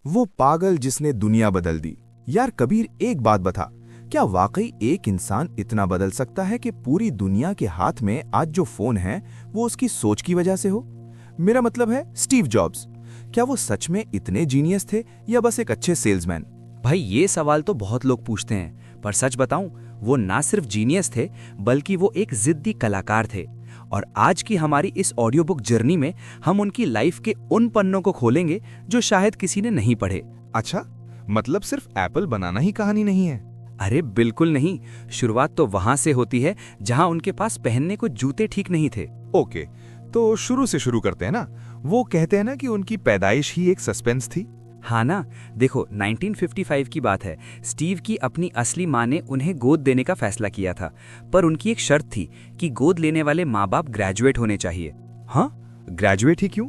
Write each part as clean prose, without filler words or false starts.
वो पागल जिसने दुनिया बदल दी। यार कबीर, एक बात बता, क्या वाकई एक इंसान इतना बदल सकता है कि पूरी दुनिया के हाथ में आज जो फोन है वो उसकी सोच की वजह से हो? मेरा मतलब है स्टीव जॉब्स। क्या वो सच में इतने जीनियस थे या बस एक अच्छे सेल्समैन? भाई ये सवाल तो बहुत लोग पूछते हैं, पर सच बताऊं, वो ना सिर्फ जीनियस थे बल्कि वो एक जिद्दी कलाकार थे। और आज की हमारी इस ऑडियो बुक जर्नी में हम उनकी लाइफ के उन पन्नों को खोलेंगे जो शायद किसी ने नहीं पढ़े। अच्छा, मतलब सिर्फ एप्पल बनाना ही कहानी नहीं है? अरे बिल्कुल नहीं। शुरुआत तो वहां से होती है जहां उनके पास पहनने को जूते ठीक नहीं थे। ओके, तो शुरू से शुरू करते हैं ना। वो कहते हैं ना कि उनकी पैदाइश ही एक सस्पेंस थी। हाँ ना, देखो 1955 की बात है। स्टीव की अपनी असली माँ ने उन्हें गोद देने का फैसला किया था, पर उनकी एक शर्त थी कि गोद लेने वाले माँ बाप ग्रेजुएट होने चाहिए। हाँ, ग्रेजुएट ही क्यों?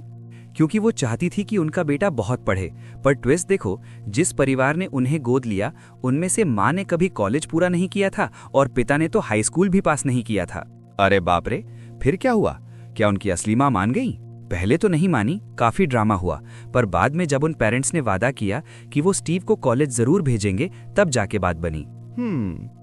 क्योंकि वो चाहती थी कि उनका बेटा बहुत पढ़े। पर ट्विस्ट देखो, जिस परिवार ने उन्हें गोद लिया उनमें से माँ ने कभी कॉलेज पूरा नहीं किया था और पिता ने तो हाई स्कूल भी पास नहीं किया था। अरे बाप रे, फिर क्या हुआ? क्या उनकी असली माँ मान गई? पहले तो नहीं मानी, काफी ड्रामा हुआ, पर बाद में जब उन पेरेंट्स ने वादा किया कि वो स्टीव को कॉलेज जरूर भेजेंगे, तब जाके बात बनी।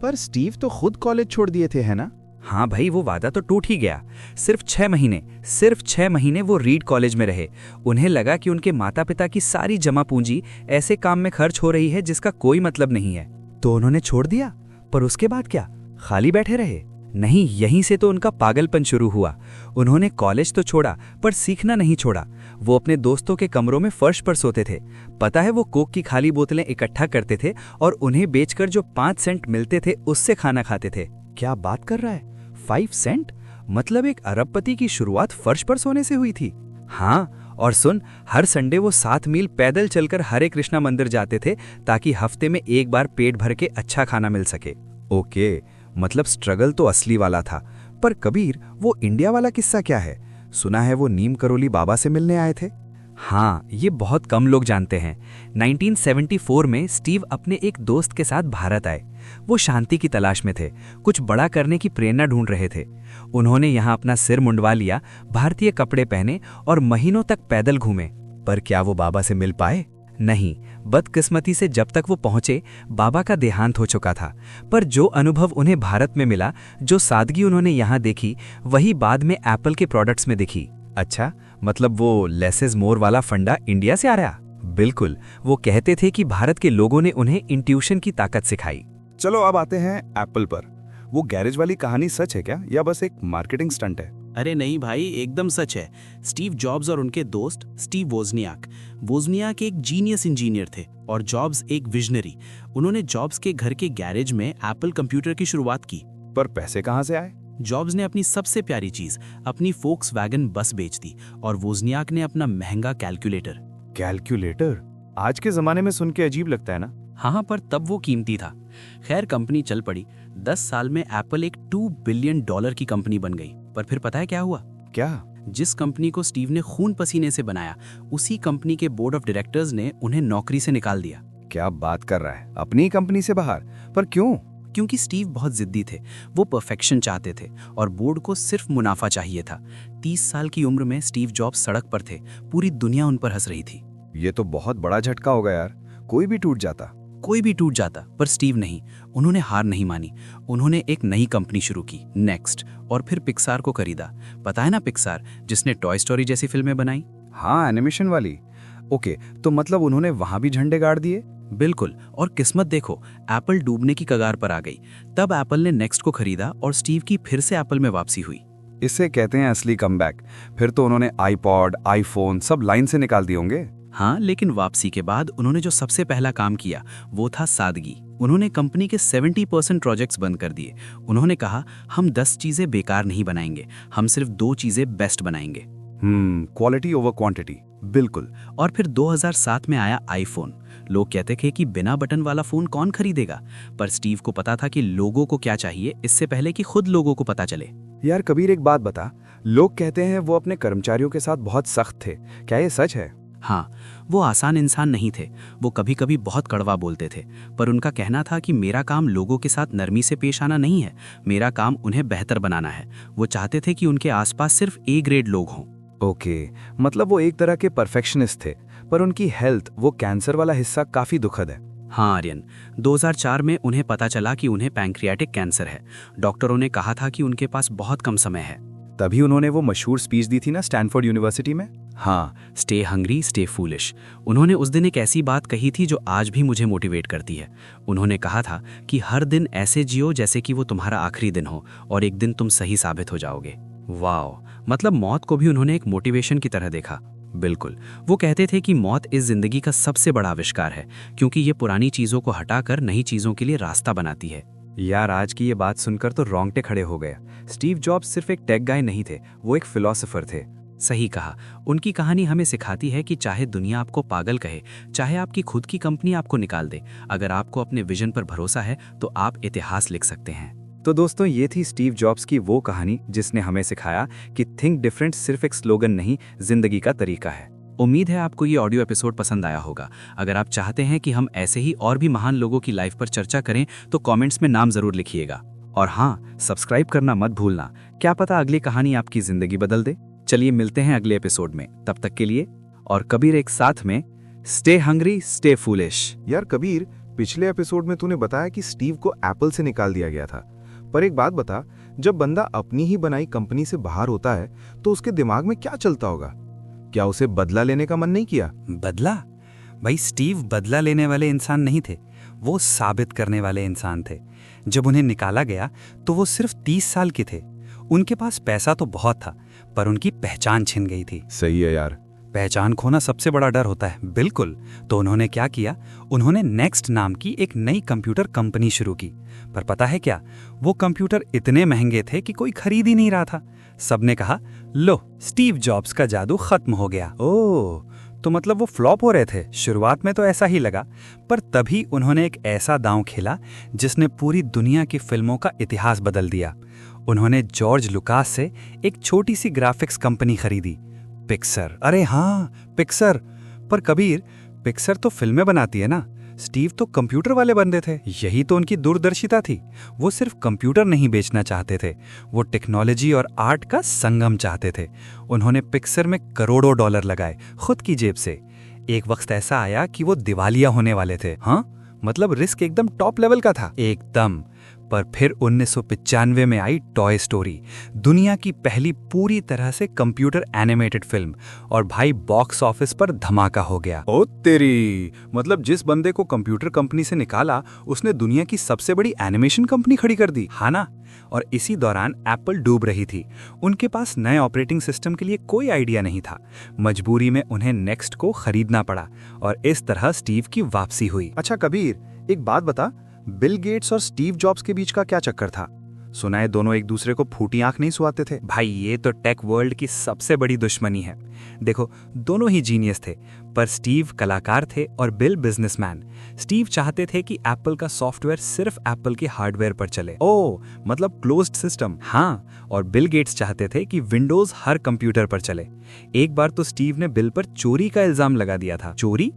पर स्टीव तो खुद कॉलेज छोड़ दिए थे, है ना? हाँ भाई, वो वादा तो टूट ही गया। सिर्फ 6 महीने वो रीड कॉलेज में रहे। उन्हें लगा कि उनके माता पिता की सारी जमा पूंजी ऐसे काम में खर्च हो रही है जिसका कोई मतलब नहीं है, तो उन्होंने छोड़ दिया। पर उसके बाद क्या, खाली बैठे रहे? नहीं, यहीं से तो उनका पागलपन शुरू हुआ। उन्होंने कॉलेज तो छोड़ा पर सीखना नहीं छोड़ा। वो अपने दोस्तों के कमरों में फर्श पर सोते थे। पता है, वो कोक की खाली बोतलें इकट्ठा करते थे और उन्हें बेचकर जो 5 सेंट मिलते थे उससे खाना खाते थे। क्या बात कर रहा है, 5 सेंट? मतलब एक अरबपति की शुरुआत फर्श पर सोने से हुई थी। हाँ, और सुन, हर संडे वो 7 मील पैदल चलकर हरे कृष्णा मंदिर जाते थे ताकि हफ्ते में एक बार पेट भर के अच्छा खाना मिल सके। ओके, मतलब स्ट्रगल तो असली वाला था। पर कबीर, वो इंडिया वाला किस्सा क्या है? सुना है वो नीम करोली बाबा से मिलने आए थे। हाँ, ये बहुत कम लोग जानते हैं। 1974 में स्टीव अपने एक दोस्त के साथ भारत आए। वो शांति की तलाश में थे, कुछ बड़ा करने की प्रेरणा ढूंढ रहे थे। उन्होंने यहाँ अपना सिर मुंडवा लिया, भारतीय कपड़े पहने और महीनों तक पैदल घूमे। पर क्या वो बाबा से मिल पाए? नहीं, बदकिस्मती से जब तक वो पहुंचे बाबा का देहांत हो चुका था। पर जो अनुभव उन्हें भारत में मिला, जो सादगी उन्होंने यहाँ देखी, वही बाद में एप्पल के प्रोडक्ट्स में दिखी। अच्छा, मतलब वो लेस इज मोर वाला फंडा इंडिया से आ रहा? बिल्कुल, वो कहते थे कि भारत के लोगों ने उन्हें इंट्यूशन की ताकत सिखाई। चलो अब आते हैं एप्पल पर। वो गैरेज वाली कहानी सच है क्या, या बस एक मार्केटिंग स्टंट है? अरे नहीं भाई, एकदम सच है। स्टीव जॉब्स और उनके दोस्त स्टीव वोजनियाक एक जीनियस इंजीनियर थे और जॉब्स एक विजनरी। उन्होंने जॉब्स के घर के गैरेज में एप्पल कंप्यूटर की शुरुआत की। पर पैसे कहाँ से आए? जॉब्स ने अपनी सबसे प्यारी चीज, अपनी फोक्सवैगन बस बेच दी और वोजनियाक ने अपना महंगा कैलकुलेटर। कैलकुलेटर आज के जमाने में सुन के अजीब लगता है ना? हाँ, पर तब वो कीमती था। खैर, कंपनी चल पड़ी। 10 साल में एप्पल एक $2 बिलियन की कंपनी बन गई। पर फिर पता है क्या हुआ? क्या? जिस कंपनी को स्टीव ने खून पसीने से बनाया, उसी कंपनी के बोर्ड ऑफ डायरेक्टर्स ने उन्हें नौकरी से निकाल दिया। क्या बात कर रहा है, अपनी कंपनी से बाहर? पर क्यों? क्योंकि स्टीव बहुत जिद्दी थे। वो परफेक्शन चाहते थे और बोर्ड को सिर्फ मुनाफा चाहिए था। 30 साल की उम्र में स्टीव जॉब्स सड़क पर थे। पूरी दुनिया उन पर हंस रही थी। ये तो बहुत बड़ा झटका होगा यार। कोई भी टूट जाता, पर स्टीव नहीं। उन्होंने हार नहीं मानी। उन्होंने एक नई कंपनी शुरू की, नेक्स्ट, और फिर पिक्सार को खरीदा। पता है ना, पिक्सार, जिसने टॉय स्टोरी जैसी फिल्में बनाई। हाँ, एनिमेशन वाली। ओके, तो मतलब उन्होंने वहां भी झंडे गाड़ दिए? बिल्कुल। और किस्मत देखो, एप्पल डूबने की कगार पर आ गई। तब एप्पल ने नेक्स्ट को खरीदा और स्टीव की फिर से एप्पल में वापसी हुई। इसे कहते हैं असली कमबैक। फिर तो उन्होंने आईपॉड, आईफोन सब लाइन से निकाल दिए होंगे। हाँ, लेकिन वापसी के बाद उन्होंने जो सबसे पहला काम किया वो था सादगी। उन्होंने कंपनी के 70% प्रोजेक्ट्स बंद कर दिए। उन्होंने कहा, हम 10 चीजें बेकार नहीं बनाएंगे, हम सिर्फ 2 चीजें बेस्ट बनाएंगे। Quality over quantity. बिल्कुल। और फिर 2007 में आया आईफोन। लोग कहते थे कि बिना बटन वाला फोन कौन खरीदेगा, पर स्टीव को पता था कि लोगों को क्या चाहिए इससे पहले कि खुद लोगों को पता चले। यार कबीर, एक बात बता, लोग कहते हैं वो अपने कर्मचारियों के साथ बहुत सख्त थे, क्या ये सच है? हाँ, वो आसान इंसान नहीं थे। वो कभी कभी बहुत कड़वा बोलते थे, पर उनका कहना था कि मेरा काम लोगों के साथ नरमी से पेश आना नहीं है, मेरा काम उन्हें बेहतर बनाना है। वो चाहते थे कि उनके आसपास सिर्फ A ग्रेड लोग हों। ओके, मतलब वो एक तरह के परफेक्शनिस्ट थे, पर उनकी हेल्थ, वो कैंसर वाला हिस्सा काफी दुखद है। हाँ आर्यन, 2004 में उन्हें पता चला कि उन्हें पैंक्रियाटिक कैंसर है। डॉक्टरों ने कहा था कि उनके पास बहुत कम समय है। तभी उन्होंने वो मशहूर स्पीच दी थी ना स्टैनफोर्ड यूनिवर्सिटी में। हाँ, स्टे हंग्री स्टे फूलिश। उन्होंने उस दिन एक ऐसी बात कही थी जो आज भी मुझे मोटिवेट करती है। उन्होंने कहा था कि हर दिन ऐसे जियो जैसे कि वो तुम्हारा आखिरी दिन हो, और एक दिन तुम सही साबित हो जाओगे। वाह, मतलब मौत को भी उन्होंने एक मोटिवेशन की तरह देखा। बिल्कुल, वो कहते थे कि मौत इस जिंदगी का सबसे बड़ा आविष्कार है, क्योंकि ये पुरानी चीजों को हटाकर नई चीजों के लिए रास्ता बनाती है। यार, आज की ये बात सुनकर तो रोंगटे खड़े हो गए। स्टीव जॉब्स सिर्फ एक टेक गाय नहीं थे, वो एक फिलोसोफर थे। सही कहा। उनकी कहानी हमें सिखाती है कि चाहे दुनिया आपको पागल कहे, चाहे आपकी खुद की कंपनी आपको निकाल दे, अगर आपको अपने विजन पर भरोसा है तो आप इतिहास लिख सकते हैं। तो दोस्तों, ये थी स्टीव जॉब्स की वो कहानी जिसने हमें सिखाया कि थिंक डिफरेंट सिर्फ एक स्लोगन नहीं, जिंदगी का तरीका है। उम्मीद है आपको ये ऑडियो एपिसोड पसंद आया होगा। अगर आप चाहते हैं कि हम ऐसे ही और भी महान लोगों की लाइफ पर चर्चा करें तो कमेंट्स में नाम जरूर लिखिएगा। और हाँ, सब्सक्राइब करना मत भूलना, क्या पता अगली कहानी आपकी जिंदगी बदल दे। चलिए मिलते हैं अगले एपिसोड में, तब तक के लिए और कबीर एक साथ में स्टे हंग्री स्टे फूलिश। यार कबीर, पिछले एपिसोड में तूने बताया कि स्टीव को एप्पल से निकाल दिया गया था, पर एक बात बता, जब बंदा अपनी ही बनाई कंपनी से बाहर होता है तो उसके दिमाग में क्या चलता होगा? क्या उसे बदला लेने का मन नहीं किया? बदला? भाई, स्टीव बदला लेने वाले इंसान नहीं थे, वो साबित करने वाले इंसान थे। जब उन्हें निकाला गया तो वो सिर्फ 30 साल के थे। उनके पास पैसा तो बहुत था, पर उनकी पहचान छिन गई थी। सही है यार, पहचान खोना सबसे बड़ा डर होता है। बिल्कुल। तो उन्होंने क्या किया? उन्होंने नेक्स्ट नाम की एक नई कंप्यूटर कंपनी शुरू की। पर पता है क्या, वो कंप्यूटर इतने महंगे थे कि कोई खरीद ही नहीं रहा था। सबने कहा, लो, स्टीव जॉब्स का जादू खत्म हो गया। ओह, तो मतलब वो फ्लॉप हो रहे थे। शुरुआत में तो ऐसा ही लगा, पर तभी उन्होंने एक ऐसा दांव खेला जिसने पूरी दुनिया की फिल्मों का इतिहास बदल दिया। उन्होंने जॉर्ज लुकास से एक छोटी सी ग्राफिक्स कंपनी खरीदी, पिक्सर। अरे हाँ, पिक्सर। पर कबीर, पिक्सर तो फिल्में बनाती है ना, स्टीव तो कंप्यूटर वाले बंदे थे। यही तो उनकी दूरदर्शिता थी। वो सिर्फ कंप्यूटर नहीं बेचना चाहते थे, वो टेक्नोलॉजी और आर्ट का संगम चाहते थे। उन्होंने पिक्सर में करोड़ों डॉलर लगाए खुद की जेब से। एक वक्त ऐसा आया कि वो दिवालिया होने वाले थे। हाँ, मतलब रिस्क एकदम टॉप लेवल का था, एकदम। पर फिर 1995 में आई टॉय स्टोरी, दुनिया की पहली पूरी तरह से कंप्यूटर एनिमेटेड फिल्म, और भाई बॉक्स ऑफिस पर धमाका हो गया। ओ तेरी, मतलब जिस बंदे को कंप्यूटर कंपनी से निकाला उसने दुनिया की सबसे बड़ी एनिमेशन कंपनी खड़ी कर दी, हाँ ना? और इसी दौरान एप्पल डूब रही थी। उनके पास नए ऑपरेटिंग सिस्टम के लिए कोई आइडिया नहीं था। मजबूरी में उन्हें नेक्स्ट को खरीदना पड़ा और इस तरह स्टीव की वापसी हुई। अच्छा कबीर, एक बात बता, बिल गेट्स और स्टीव जॉब्स के बीच का क्या चक्कर था? सुना है दोनों एक दूसरे को फूटी आंख नहीं सुहाते थे। भाई, ये तो टेक वर्ल्ड की सबसे बड़ी दुश्मनी है। देखो, दोनों ही जीनियस थे, पर स्टीव कलाकार थे और बिल बिजनेसमैन। स्टीव चाहते थे कि एप्पल का सॉफ्टवेयर सिर्फ एप्पल के हार्डवेयर पर चले। ओह, मतलब क्लोज्ड सिस्टम। हाँ, और बिल गेट्स चाहते थे कि विंडोज हर कंप्यूटर पर चले। एक बार तो स्टीव ने बिल पर चोरी का इल्जाम लगा दिया था। चोरी?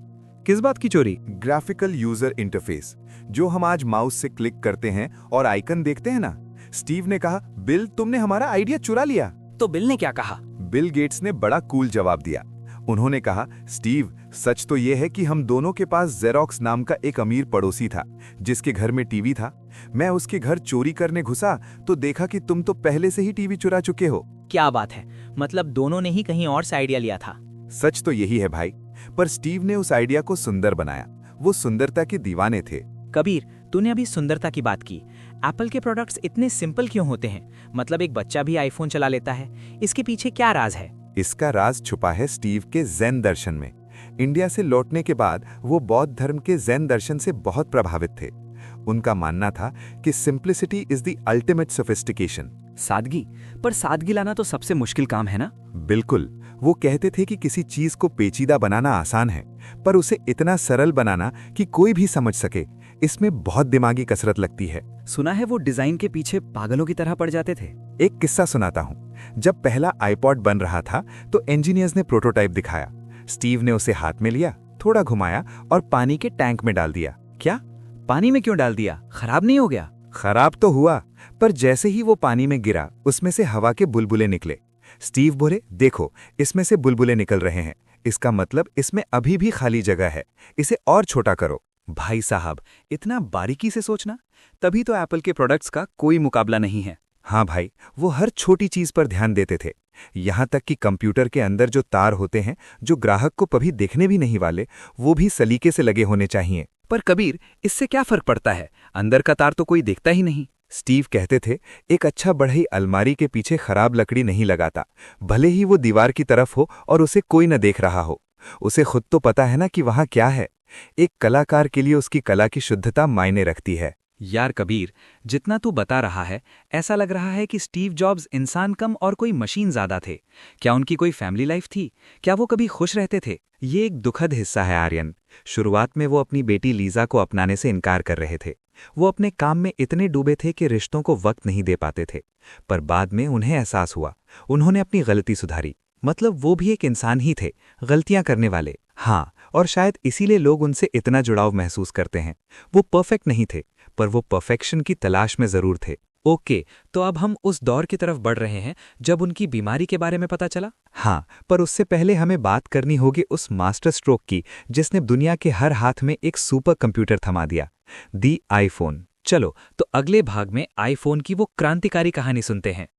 किस बात की चोरी? ग्राफिकल यूजर इंटरफेस, जो हम आज माउस से क्लिक करते हैं और आइकन देखते हैं ना। स्टीव ने कहा, बिल, तुमने हमारा आइडिया चुरा लिया। तो बिल ने क्या कहा? बिल गेट्स ने बड़ा कूल जवाब दिया। उन्होंने कहा, स्टीव, सच तो यह है कि हम दोनों के पास जेरोक्स नाम का एक अमीर पड़ोसी था जिसके घर में टीवी था। मैं उसके घर चोरी करने घुसा तो देखा कि तुम तो पहले से ही टीवी चुरा चुके हो। क्या बात है, मतलब दोनों ने ही कहीं और से आइडिया लिया था। सच तो यही है भाई, पर स्टीव ने उस आइडिया को सुंदर बनाया। वो सुंदरता के दीवाने थे। कबीर, तूने अभी सुंदरता की बात की। एप्पल के प्रोडक्ट्स इतने सिंपल क्यों होते हैं? मतलब एक बच्चा भी आईफोन चला लेता है, इसके पीछे क्या राज है? इसका राज छुपा है स्टीव के ज़ेन दर्शन में। इंडिया से लौटने के बाद वो बौद्ध धर्म के ज़ेन दर्शन से बहुत प्रभावित थे। उनका मानना था कि simplicity is the ultimate sophistication. सादगी? पर सादगी लाना तो सबसे मुश्किल काम है ना? बिल्कुल। वो कहते थे कि किसी चीज को पेचीदा बनाना आसान है, पर उसे इतना सरल बनाना कि कोई भी समझ सके, इसमें बहुत दिमागी कसरत लगती है। सुना है वो डिजाइन के पीछे पागलों की तरह पड़ जाते थे। एक किस्सा सुनाता हूँ। जब पहला आईपॉड बन रहा था तो इंजीनियर्स ने प्रोटोटाइप दिखाया। स्टीव ने उसे हाथ में लिया, थोड़ा घुमाया और पानी के टैंक में डाल दिया। क्या? पानी में क्यों डाल दिया? खराब नहीं हो गया? खराब तो हुआ, पर जैसे ही वो पानी में गिरा उसमें से हवा के बुलबुले निकले। स्टीव बोले, देखो, इसमें से बुलबुले निकल रहे हैं, इसका मतलब इसमें अभी भी खाली जगह है, इसे और छोटा करो। भाई साहब, इतना बारीकी से सोचना, तभी तो एप्पल के प्रोडक्ट्स का कोई मुकाबला नहीं है। हाँ भाई, वो हर छोटी चीज पर ध्यान देते थे। यहाँ तक कि कंप्यूटर के अंदर जो तार होते हैं, जो ग्राहक को कभी देखने भी नहीं वाले, वो भी सलीके से लगे होने चाहिए। पर कबीर, इससे क्या फर्क पड़ता है? अंदर का तार तो कोई देखता ही नहीं। स्टीव कहते थे, एक अच्छा बढ़ई अलमारी के पीछे खराब लकड़ी नहीं लगाता, भले ही वो दीवार की तरफ हो और उसे कोई न देख रहा हो। उसे खुद तो पता है ना कि वहाँ क्या है। एक कलाकार के लिए उसकी कला की शुद्धता मायने रखती है। यार कबीर, जितना तू बता रहा है, ऐसा लग रहा है कि स्टीव जॉब्स इंसान कम और कोई मशीन ज्यादा थे। क्या उनकी कोई फैमिली लाइफ थी? क्या वो कभी खुश रहते थे? ये एक दुखद हिस्सा है आर्यन। शुरुआत में वो अपनी बेटी लीजा को अपनाने से इनकार कर रहे थे। वो अपने काम में इतने डूबे थे कि रिश्तों को वक्त नहीं दे पाते थे। पर बाद में उन्हें एहसास हुआ, उन्होंने अपनी गलती सुधारी। मतलब वो भी एक इंसान ही थे, गलतियां करने वाले। हाँ, और शायद इसीलिए लोग उनसे इतना जुड़ाव महसूस करते हैं। वो परफेक्ट नहीं थे, पर वो परफेक्शन की तलाश में जरूर थे। ओके, तो अब हम उस दौर की तरफ बढ़ रहे हैं जब उनकी बीमारी के बारे में पता चला। हाँ, पर उससे पहले हमें बात करनी होगी उस मास्टर स्ट्रोक की जिसने दुनिया के हर हाथ में एक सुपर कंप्यूटर थमा दिया, दी आईफोन। चलो, तो अगले भाग में आईफोन की वो क्रांतिकारी कहानी सुनते हैं।